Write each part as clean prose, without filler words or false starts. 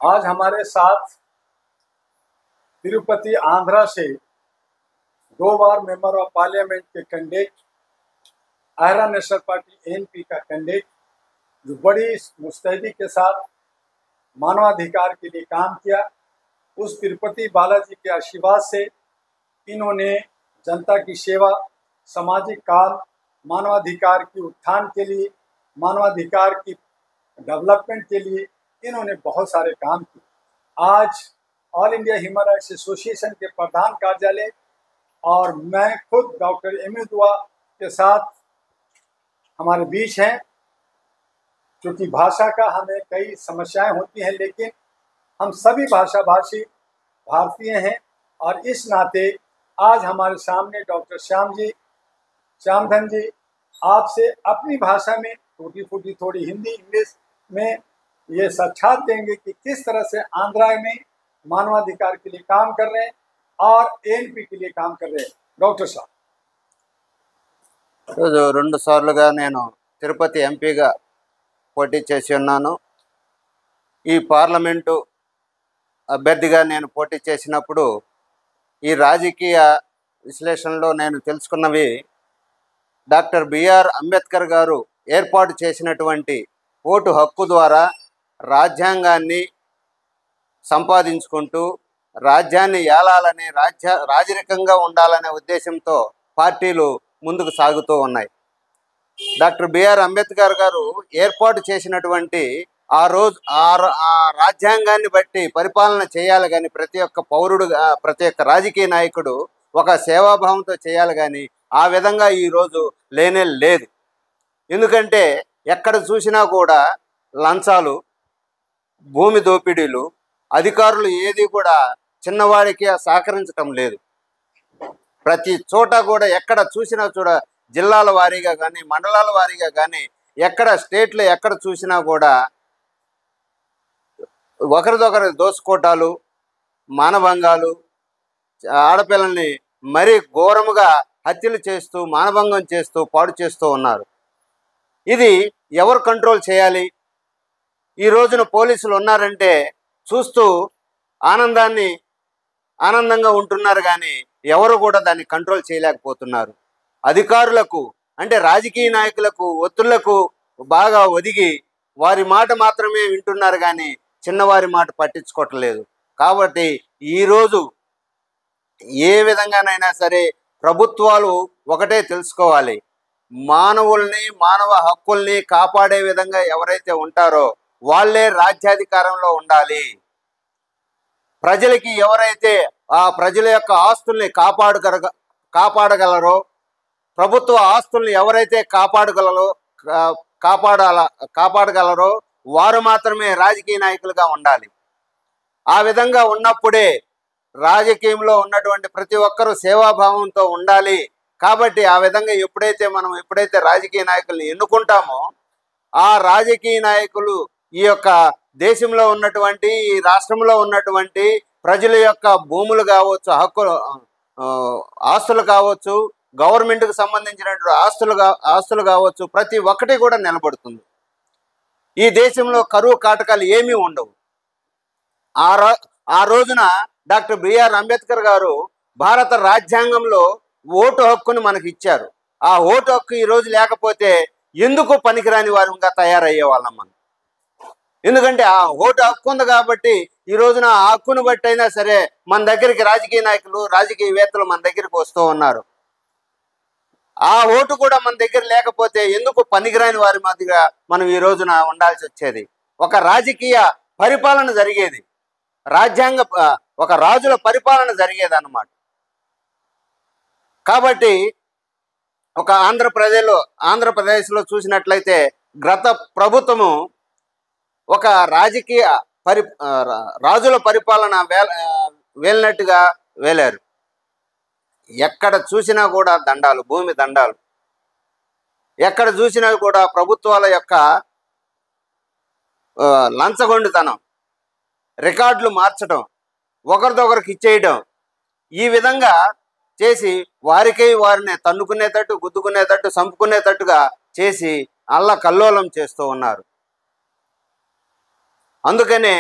आज हमारे साथ तिरुपति आंध्रा से 2 बार मेंबर ऑफ पार्लियामेंट के कैंडिडेट, आयरा नेशनल पार्टी एनपी का कैंडिडेट, जो बड़ी मुस्तैदी के साथ मानवाधिकार के लिए काम किया, उस तिरुपति बालाजी के आशीर्वाद से इन्होंने जनता की सेवा, सामाजिक कार्य, मानवाधिकार की उत्थान के लिए, मानवाधिकार की डेवलपमेंट के लिए इन्होंने बहुत सारे काम किए। आज all India human rights association के प्रधान कार्यालय और मैं खुद डॉक्टर एम.ए. दुआ के साथ हमारे बीच हैं। क्योंकि भाषा का हमें कई समस्याएं होती हैं, लेकिन हम सभी भाषा भाषी भारतीय हैं और इस नाते आज हमारे सामने डॉक्टर श्यामधन जी आपसे अपनी भाषा में टूटी फूटी थोड़ी हिंदी इंग्लिश में ये साक्षात देंगे कि किस तरह से आंध्रा में मानवाधिकार के लिए काम कर रहे हैं और एनपी के लिए काम कर रहे हैं। डॉक्टर साहब, రోజు 2 సార్లుగా నేను తిరుపతి ఎంపీగా పోటీ చేసి ఉన్నాను. ఈ పార్లమెంటు అభ్యర్థిగా నేను పోటీ చేసినప్పుడు ఈ రాజకీయ విశ్లేషణలో నేను తెలుసుకున్నవి, డాక్టర్ బిఆర్ అంబేద్కర్ గారు ఏర్పాటు చేసినటువంటి ఓటు హక్కు ద్వారా రాజ్యాంగాన్ని సంపాదించుకుంటూ రాజ్యాన్ని ఏలాలని, రాజరికంగా ఉండాలనే ఉద్దేశంతో పార్టీలు ముందుకు సాగుతూ ఉన్నాయి. డాక్టర్ బిఆర్ అంబేద్కర్ గారు ఏర్పాటు చేసినటువంటి ఆ రాజ్యాంగాన్ని బట్టి పరిపాలన చేయాలి కానీ ప్రతి ఒక్క పౌరుడు, ప్రతి ఒక్క రాజకీయ నాయకుడు ఒక సేవాభావంతో చేయాలి కానీ ఆ విధంగా ఈరోజు లేనే లేదు. ఎందుకంటే ఎక్కడ చూసినా కూడా లంచాలు, భూమి దోపిడీలు, అధికారులు ఏది కూడా చిన్నవాడికి సహకరించటం లేదు. ప్రతి చోట కూడా ఎక్కడ చూసినా జిల్లాల వారీగా కానీ మండలాల వారీగా కానీ ఎక్కడ స్టేట్లో ఎక్కడ చూసినా కూడా ఒకరిదొకరు దోసుకోవటాలు, మానభంగాలు, ఆడపిల్లల్ని మరీ ఘోరముగా హత్యలు చేస్తూ మానభంగం చేస్తూ పాడు చేస్తూ ఉన్నారు. ఇది ఎవరు కంట్రోల్ చేయాలి? ఈ రోజున పోలీసులు ఉన్నారంటే చూస్తూ ఆనందంగా ఉంటున్నారు కానీ ఎవరు కూడా దాన్ని కంట్రోల్ చేయలేకపోతున్నారు. అధికారులకు అంటే రాజకీయ నాయకులకు ఒత్తుళ్లకు బాగా ఒదిగి వారి మాట మాత్రమే వింటున్నారు కానీ చిన్నవారి మాట పట్టించుకోవట్లేదు. కాబట్టి ఈరోజు ఏ విధంగానైనా సరే ప్రభుత్వాలు ఒకటే తెలుసుకోవాలి, మానవుల్ని, మానవ హక్కుల్ని కాపాడే విధంగా ఎవరైతే ఉంటారో వాళ్ళే రాజ్యాధికారంలో ఉండాలి. ప్రజలకి ఎవరైతే ఆ ప్రజల యొక్క ఆస్తుల్ని కాపాడగలరో, ప్రభుత్వ ఆస్తుల్ని ఎవరైతే కాపాడగలరో వారు మాత్రమే రాజకీయ నాయకులుగా ఉండాలి. ఆ విధంగా ఉన్నప్పుడే రాజకీయంలో ఉన్నటువంటి ప్రతి ఒక్కరూ సేవాభావంతో ఉండాలి. కాబట్టి ఆ విధంగా ఎప్పుడైతే రాజకీయ నాయకుల్ని ఎన్నుకుంటామో ఆ రాజకీయ నాయకులు ఈ యొక్క దేశంలో ఉన్నటువంటి, ఈ రాష్ట్రంలో ఉన్నటువంటి ప్రజల యొక్క భూములు కావచ్చు, ఆస్తులు కావచ్చు, గవర్నమెంట్కి సంబంధించినటువంటి ఆస్తులు కావచ్చు, ప్రతి ఒక్కటి కూడా నిలబడుతుంది. ఈ దేశంలో కరువు కాటకాలు ఏమీ ఉండవు. ఆ రోజున డాక్టర్ బిఆర్ అంబేద్కర్ గారు భారత రాజ్యాంగంలో ఓటు హక్కును మనకి ఇచ్చారు. ఆ ఓటు హక్కు ఈరోజు లేకపోతే ఎందుకు పనికిరాని వారంగా తయారయ్యే వాళ్ళం మనం. ఎందుకంటే ఆ ఓటు హక్కు ఉంది కాబట్టి ఈ రోజున ఆ హక్కును బట్టి అయినా సరే మన దగ్గరికి రాజకీయ నాయకులు, రాజకీయవేత్తలు మన దగ్గరికి వస్తూ ఉన్నారు. ఆ ఓటు కూడా మన దగ్గర లేకపోతే ఎందుకు పనికిరాని వారి మధ్యగా మనం ఈ రోజున ఉండాల్సి వచ్చేది. ఒక రాజకీయ పరిపాలన జరిగేది, ఒక రాజుల పరిపాలన జరిగేది అన్నమాట. కాబట్టి ఒక ఆంధ్రప్రదేశ్లో చూసినట్లయితే గత ప్రభుత్వము ఒక రాజుల పరిపాలన వేలినట్టుగా వేలారు. ఎక్కడ చూసినా కూడా దండాలు, భూమి దండాలు, ఎక్కడ చూసినా కూడా ప్రభుత్వాల యొక్క లంచగొండితనం, రికార్డులు మార్చడం, ఒకరిదొకరికి ఇచ్చేయడం, ఈ విధంగా చేసి వారిని తన్నుకునేటట్టు, గుద్దుకునేటట్టు, చంపుకునేటట్టుగా చేసి అల్లకల్లోలం చేస్తూ ఉన్నారు. అందుకనే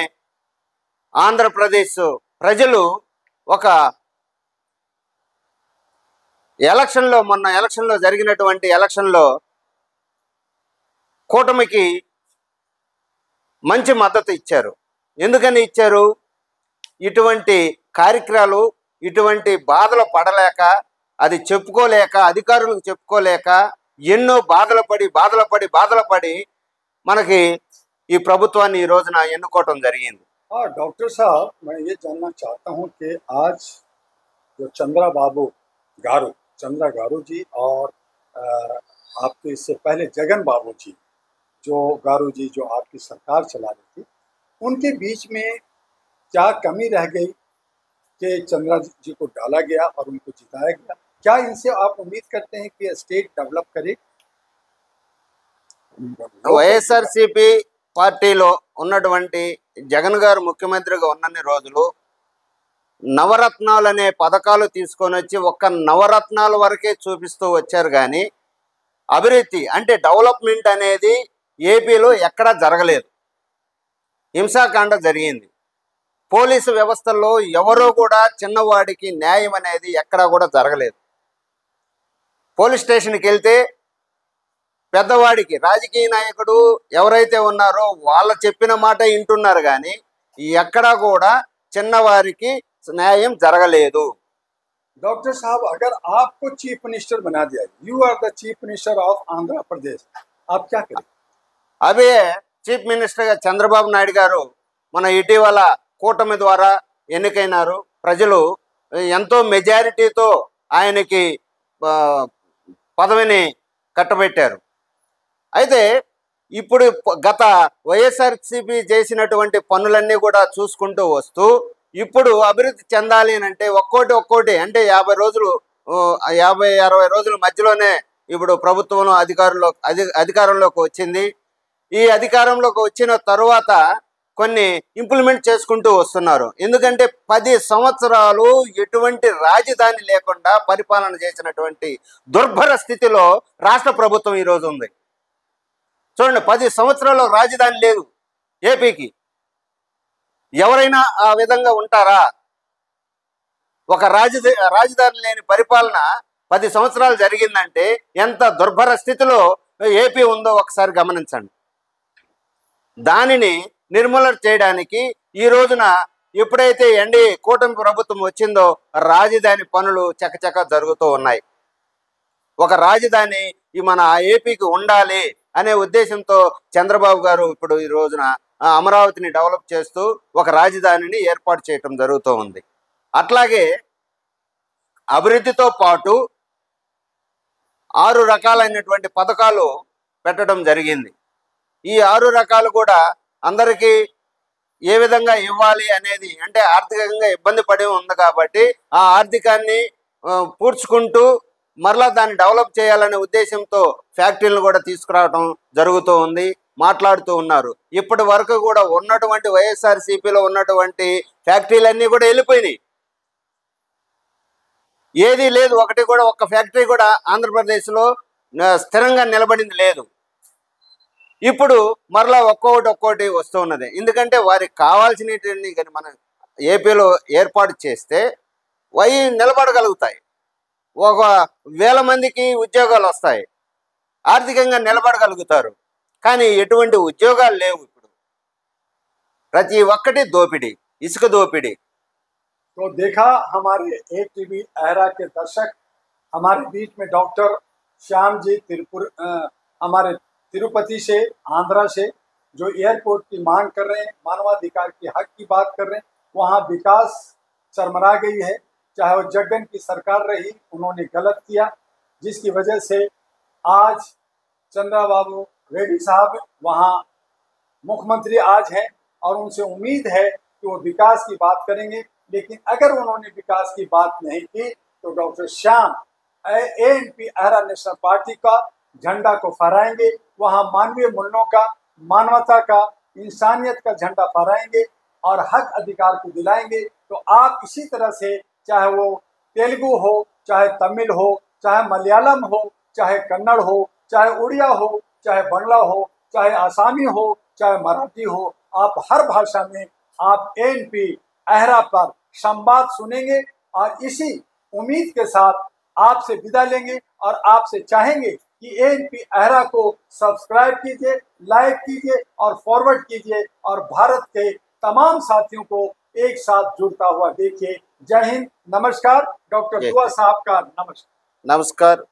ఆంధ్రప్రదేశ్ ప్రజలు ఒక మొన్న ఎలక్షన్లో జరిగినటువంటి ఎలక్షన్లో కూటమికి మంచి మద్దతు ఇచ్చారు. ఎందుకని ఇచ్చారు? ఇటువంటి కార్యక్రమాలు, ఇటువంటి బాధలు పడలేక, అది చెప్పుకోలేక, అధికారులకు చెప్పుకోలేక ఎన్నో బాధలు పడి మనకి ఈ ప్రభుత్వాన్ని ఈ రోజున ఎన్నుకోవటం జరిగింది. डॉक्टर साहब, मैं ये जानना चाहता हूँ कि आज जो चंद्रा गारू जी और आपके इससे पहले जगन बाबू जी, जो गारू जी जो आपकी सरकार चला रही थी, उनके बीच में क्या कमी रह गई कि चंद्रा जी को डाला गया और उनको जिताया गया? क्या इनसे आप उम्मीद करते हैं कि स्टेट डेवलप करे? వైఎస్ఆర్సీపీ పార్టీలో ఉన్నటువంటి జగన్ గారు ముఖ్యమంత్రిగా ఉన్నన్ని రోజులు నవరత్నాలు అనే పథకాలు తీసుకొని వచ్చి ఒక్క నవరత్నాల వరకే చూపిస్తూ వచ్చారు. కానీ అభివృద్ధి అంటే డెవలప్మెంట్ అనేది ఏపీలో ఎక్కడా జరగలేదు. హింసాకాండ జరిగింది. పోలీసు వ్యవస్థల్లో ఎవరో కూడా చిన్నవాడికి న్యాయం అనేది ఎక్కడా కూడా జరగలేదు. పోలీస్ స్టేషన్కి వెళ్తే పెద్దవాడికి, రాజకీయ నాయకుడు ఎవరైతే ఉన్నారో వాళ్ళ చెప్పిన మాట వింటున్నారు. కానీ ఎక్కడా కూడా చిన్నవారికి న్యాయం జరగలేదు. डॉक्टर साहब, अगर आपको चीफ मिनिस्टर बना दिया, you are the chief minister of Andhra Pradesh, आप क्या करें? అదే చీఫ్ మినిస్టర్గా చంద్రబాబు నాయుడు గారు మన ఇటీవల కూటమి ద్వారా ఎన్నికైనారు. ప్రజలు ఎంతో మెజారిటీతో ఆయనకి పదవిని కట్టబెట్టారు. అయితే ఇప్పుడు గత వైఎస్ఆర్సీపీ చేసినటువంటి పనులన్నీ కూడా చూసుకుంటూ వస్తూ ఇప్పుడు అభివృద్ధి చెందాలి అని అంటే ఒక్కోటి అంటే 50 రోజులు 50-60 రోజుల మధ్యలోనే ఇప్పుడు ప్రభుత్వం అధికారంలోకి వచ్చింది. ఈ అధికారంలోకి వచ్చిన తరువాత కొన్ని ఇంప్లిమెంట్ చేసుకుంటూ వస్తున్నారు. ఎందుకంటే 10 సంవత్సరాలు ఎటువంటి రాజధాని లేకుండా పరిపాలన చేసినటువంటి దుర్భర స్థితిలో రాష్ట్ర ప్రభుత్వం ఈరోజు ఉంది. చూడండి, 10 సంవత్సరాల్లో రాజధాని లేదు ఏపీకి. ఎవరైనా ఆ విధంగా ఉంటారా? ఒక రాజధాని లేని పరిపాలన 10 సంవత్సరాలు జరిగిందంటే ఎంత దుర్భర స్థితిలో ఏపీ ఉందో ఒకసారి గమనించండి. దానిని నిర్మూలన చేయడానికి ఈ రోజున ఎప్పుడైతే ఎన్డీఏ కూటమి ప్రభుత్వం వచ్చిందో రాజధాని పనులు చకచక జరుగుతూ ఉన్నాయి. ఒక రాజధాని మన ఏపీకి ఉండాలి అనే ఉద్దేశంతో చంద్రబాబు గారు ఇప్పుడు ఈ రోజున అమరావతిని డెవలప్ చేస్తూ ఒక రాజధానిని ఏర్పాటు చేయటం జరుగుతూ ఉంది. అట్లాగే అభివృద్ధితో పాటు 6 రకాలైనటువంటి పథకాలు పెట్టడం జరిగింది. ఈ 6 రకాలు కూడా అందరికీ ఏ విధంగా ఇవ్వాలి అనేది, అంటే ఆర్థికంగా ఇబ్బంది పడి ఉంది కాబట్టి ఆ ఆర్థికాన్ని పూడ్చుకుంటూ మరలా దాన్ని డెవలప్ చేయాలనే ఉద్దేశంతో ఫ్యాక్టరీలను కూడా తీసుకురావడం జరుగుతూ ఉంది. మాట్లాడుతూ ఉన్నారు. ఇప్పటి వరకు కూడా ఉన్నటువంటి వైఎస్ఆర్సీపీలో ఉన్నటువంటి ఫ్యాక్టరీలన్నీ కూడా వెళ్ళిపోయినాయి. ఏదీ లేదు, ఒక్క ఫ్యాక్టరీ కూడా ఆంధ్రప్రదేశ్లో స్థిరంగా నిలబడింది లేదు. ఇప్పుడు మరలా ఒక్కొక్కటి వస్తూ ఉన్నది. ఎందుకంటే వారికి కావాల్సినటువంటి కానీ మనం ఏపీలో ఏర్పాటు చేస్తే అవి నిలబడగలుగుతాయి. 1000 మందికి ఉద్యోగాలు వస్తాయి, ఆర్థికంగా నిలబడగలుగుతారు. కానీ ఎటువంటి ఉద్యోగాలు లేవు. ఇప్పుడు ప్రతి ఒక్కటి దోపిడీ, ఇసుక దోపిడీ. तो देखा हमारे एक टीवी एरा के दर्शक, हमारे बीच में डॉक्टर श्याम जी हमारे तिरुपति से, आंध्रा से, जो एयरपोर्ट की मांग कर रहे हैं, मानवाधिकार के हक की बात कर रहे हैं। वहाँ विकास चरमरा गई है। चाहे वो जगन की सरकार रही, उन्होंने गलत किया, जिसकी वजह से आज चंद्रबाबू रेड्डी साहब वहाँ मुख्यमंत्री आज हैं और उनसे उम्मीद है कि वो विकास की बात करेंगे। लेकिन अगर उन्होंने विकास की बात नहीं की तो doctor Shyam ANP era national party का झंडा को फहराएंगे। वहाँ मानवीय मूल्यों का, मानवता का, इंसानियत का झंडा फहराएंगे और हक अधिकार को दिलाएंगे। तो आप इसी तरह से, चाहे वो तेलुगु हो, चाहे तमिल हो, चाहे मलयालम हो, चाहे कन्नड़ हो, चाहे उड़िया हो, चाहे बंगला हो, चाहे आसामी हो, चाहे मराठी हो, आप हर भाषा में आप एएनपी अहरा पर संवाद सुनेंगे और इसी उम्मीद के साथ आपसे विदा लेंगे और आपसे चाहेंगे कि एएनपी अहरा को सब्सक्राइब कीजिए, लाइक कीजिए और फॉरवर्ड कीजिए और भारत के तमाम साथियों को एक साथ जुड़ता हुआ देखिए। जय हिंद, नमस्कार। डॉक्टर दुआ साहब का नमस्कार। नमस्कार।